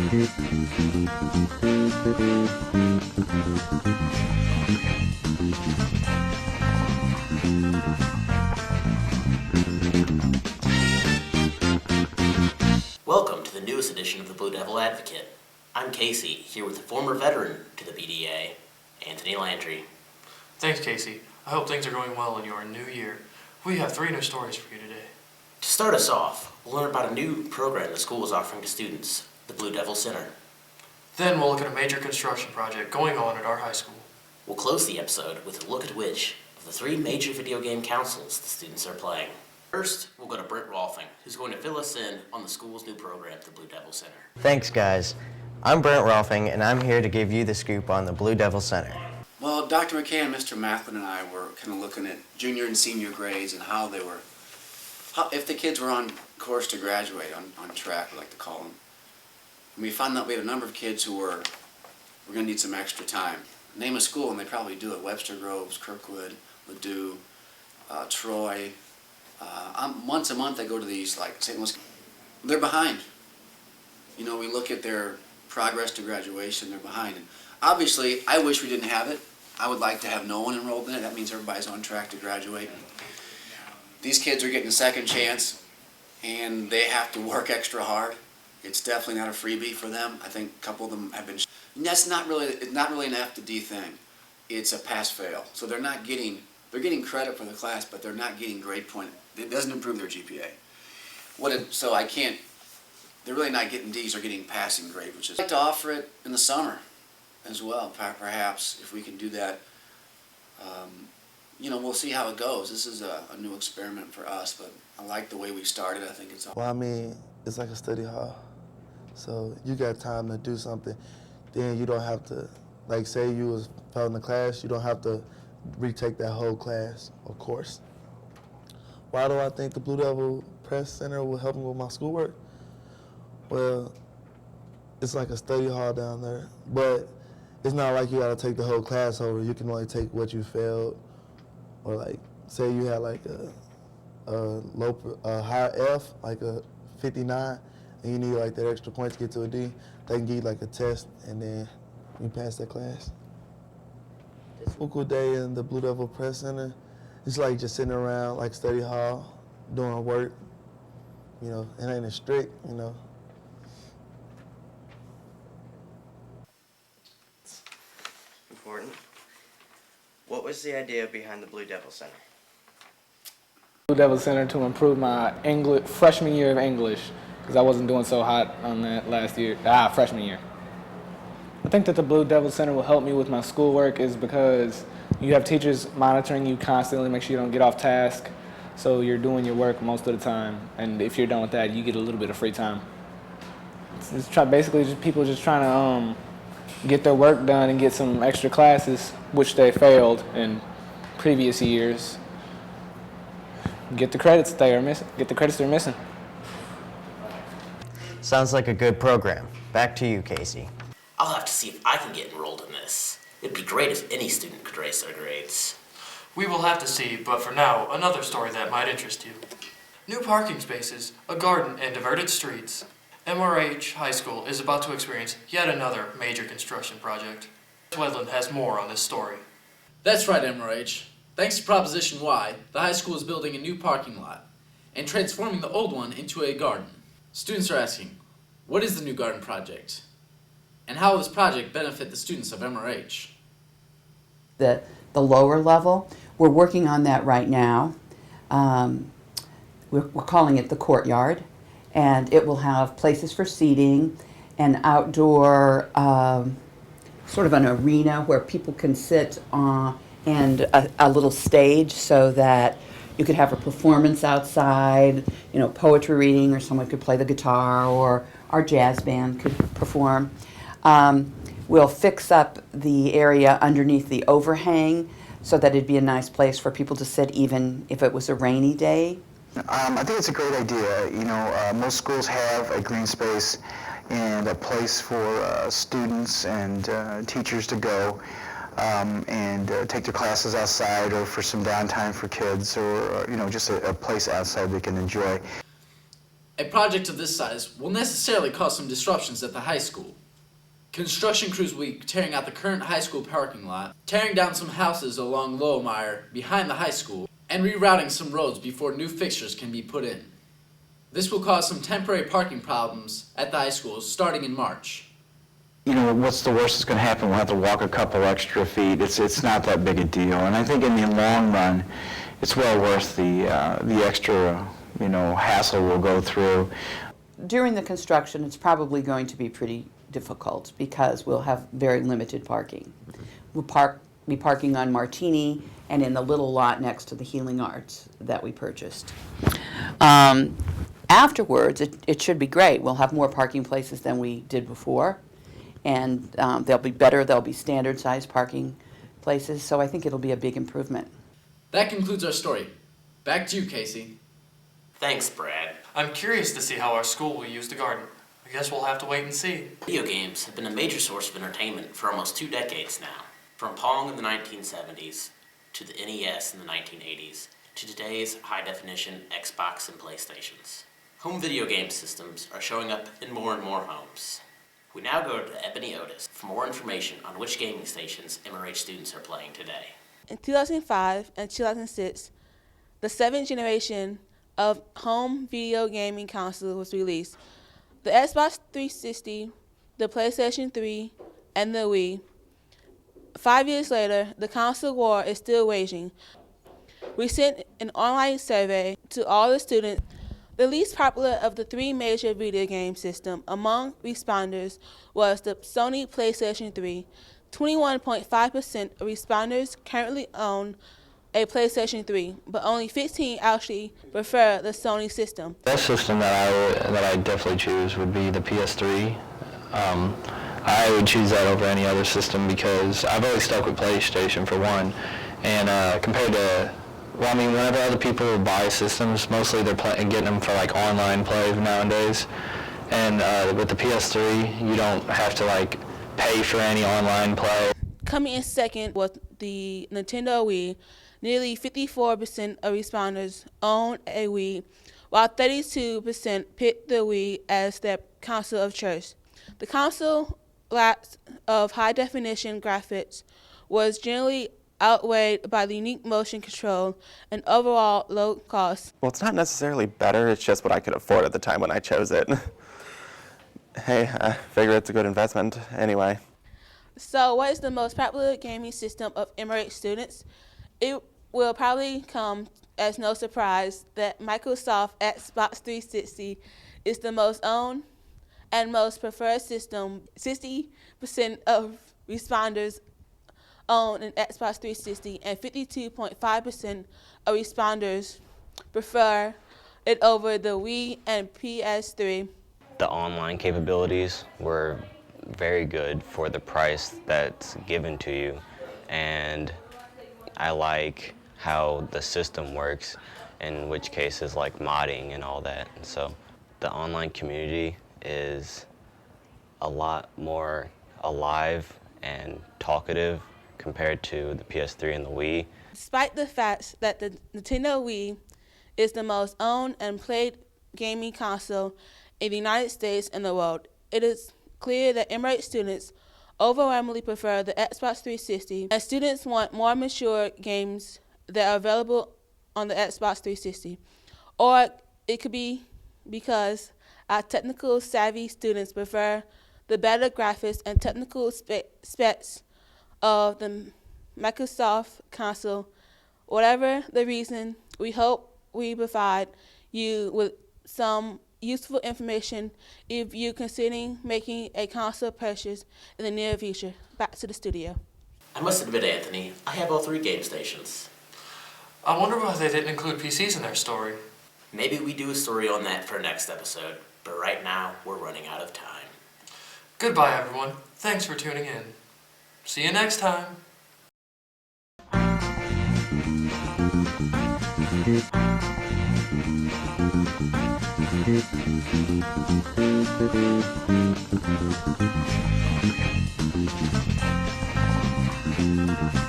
Welcome to the newest edition of the Blue Devil Advocate. I'm Casey, here with a former veteran to the BDA, Anthony Landry. Thanks, Casey. I hope things are going well in your new year. We have 3 new stories for you today. To start us off, we'll learn about a new program the school is offering to students, the Blue Devil Center. Then we'll look at a major construction project going on at our high school. We'll close the episode with a look at which of the 3 major video game consoles the students are playing. First, we'll go to Brent Rolfing, who's going to fill us in on the school's new program, the Blue Devil Center. Thanks, guys. I'm Brent Rolfing, and I'm here to give you the scoop on the Blue Devil Center. Well, Dr. McKay and Mr. Macklin and I were kind of looking at junior and senior grades and if the kids were on course to graduate, on track, we like to call them. And we found that we had a number of kids who were going to need some extra time. Name a school, and they probably do it: Webster Groves, Kirkwood, Ladue, Troy. Once a month they go to these, like St. Louis. They're behind. You know, we look at their progress to graduation, they're behind. And obviously, I wish we didn't have it. I would like to have no one enrolled in it. That means everybody's on track to graduate. These kids are getting a second chance, and they have to work extra hard. It's definitely not a freebie for them. I think a couple of them have been. And that's not really an F to D thing. It's a pass-fail. So they're getting credit for the class, but they're not getting grade point. It doesn't improve their GPA. They're really not getting D's or getting passing grade, which is. I'd like to offer it in the summer as well, perhaps, if we can do that. We'll see how it goes. This is a new experiment for us, but I like the way we started. I think it's. Well, I mean, it's like a study hall. So you got time to do something. Then you don't have to, like, say you was failing the class, you don't have to retake that whole class or course. Why do I think the Blue Devil Press Center will help me with my schoolwork? Well, it's like a study hall down there, but it's not like you gotta take the whole class over. You can only take what you failed, or like, say you had like a high F, like a 59, and you need like that extra point to get to a D. They can give you like a test, and then you pass that class. Typical day in the Blue Devil Press Center, it's like just sitting around like study hall, doing work. You know, it ain't as strict, you know. Important. What was the idea behind the Blue Devil Center? Blue Devil Center to improve my freshman year of English, because I wasn't doing so hot on that freshman year. I think that the Blue Devil Center will help me with my schoolwork is because you have teachers monitoring you constantly, make sure you don't get off task, so you're doing your work most of the time, and if you're done with that, you get a little bit of free time. It's basically just people just trying to get their work done and get some extra classes, which they failed in previous years. Get the credits they're missing. Sounds like a good program. Back to you, Casey. I'll have to see if I can get enrolled in this. It'd be great if any student could raise their grades. We will have to see, but for now, another story that might interest you. New parking spaces, a garden, and diverted streets. MRH High School is about to experience yet another major construction project. Wedland has more on this story. That's right, MRH. Thanks to Proposition Y, the high school is building a new parking lot and transforming the old one into a garden. Students are asking, what is the new garden project? And how will this project benefit the students of MRH? The lower level, we're working on that right now. We're calling it the courtyard, and it will have places for seating, an outdoor sort of an arena where people can sit and a little stage so that you could have a performance outside, poetry reading, or someone could play the guitar, or our jazz band could perform. We'll fix up the area underneath the overhang so that it'd be a nice place for people to sit even if it was a rainy day. I think it's a great idea. Most schools have a green space and a place for students and teachers to go and take their classes outside, or for some downtime for kids, or just a place outside they can enjoy. A project of this size will necessarily cause some disruptions at the high school. Construction crews will be tearing out the current high school parking lot, tearing down some houses along Lowmeyer behind the high school, and rerouting some roads before new fixtures can be put in. This will cause some temporary parking problems at the high school starting in March. You know, what's the worst that's going to happen? We'll have to walk a couple extra feet. It's not that big a deal. And I think in the long run, it's well worth the extra, hassle we'll go through. During the construction, it's probably going to be pretty difficult because we'll have very limited parking. We'll be parking on Martini and in the little lot next to the Healing Arts that we purchased. Afterwards, it should be great. We'll have more parking places than we did before, and they'll be better. They'll be standard-sized parking places, so I think it'll be a big improvement. That concludes our story. Back to you, Casey. Thanks, Brad. I'm curious to see how our school will use the garden. I guess we'll have to wait and see. Video games have been a major source of entertainment for almost 2 decades now. From Pong in the 1970s, to the NES in the 1980s, to today's high-definition Xbox and PlayStations. Home video game systems are showing up in more and more homes. We now go to Ebony Otis for more information on which gaming stations MRH students are playing today. In 2005 and 2006, the 7th generation of home video gaming console was released. The Xbox 360, the PlayStation 3, and the Wii. 5 years later, the console war is still waging. We sent an online survey to all the students. The least popular of the 3 major video game systems among responders was the Sony PlayStation 3. 21.5% of responders currently own a PlayStation 3, but only 15 actually prefer the Sony system. The best system that I definitely choose would be the PS3. I would choose that over any other system because I've always stuck with PlayStation for one, and compared to, whenever other people buy systems, mostly they're getting them for like online play nowadays, and with the PS3, you don't have to pay for any online play. Coming in second was the Nintendo Wii. Nearly 54% of responders own a Wii, while 32% picked the Wii as their console of choice. The console lack of high-definition graphics was generally outweighed by the unique motion control and overall low cost. Well, it's not necessarily better, it's just what I could afford at the time when I chose it. Hey, I figure it's a good investment anyway. So what is the most popular gaming system of MRH students? It will probably come as no surprise that Microsoft Xbox 360 is the most owned and most preferred system. 60% of responders own an Xbox 360 and 52.5% of responders prefer it over the Wii and PS3. The online capabilities were very good for the price that's given to you, and I like how the system works, in which cases like modding and all that. And so the online community is a lot more alive and talkative compared to the PS3 and the Wii. Despite the fact that the Nintendo Wii is the most owned and played gaming console in the United States and the world, it is clear that MRH students overwhelmingly prefer the Xbox 360, and students want more mature games that are available on the Xbox 360. Or it could be because our technical savvy students prefer the better graphics and technical specs of the Microsoft console. Whatever the reason, we hope we provide you with some useful information if you're considering making a console purchase in the near future. Back to the studio. I must admit, Anthony, I have all 3 game stations. I wonder why they didn't include PCs in their story. Maybe we do a story on that for next episode, but right now we're running out of time. Goodbye, everyone. Thanks for tuning in. See you next time. Thank you.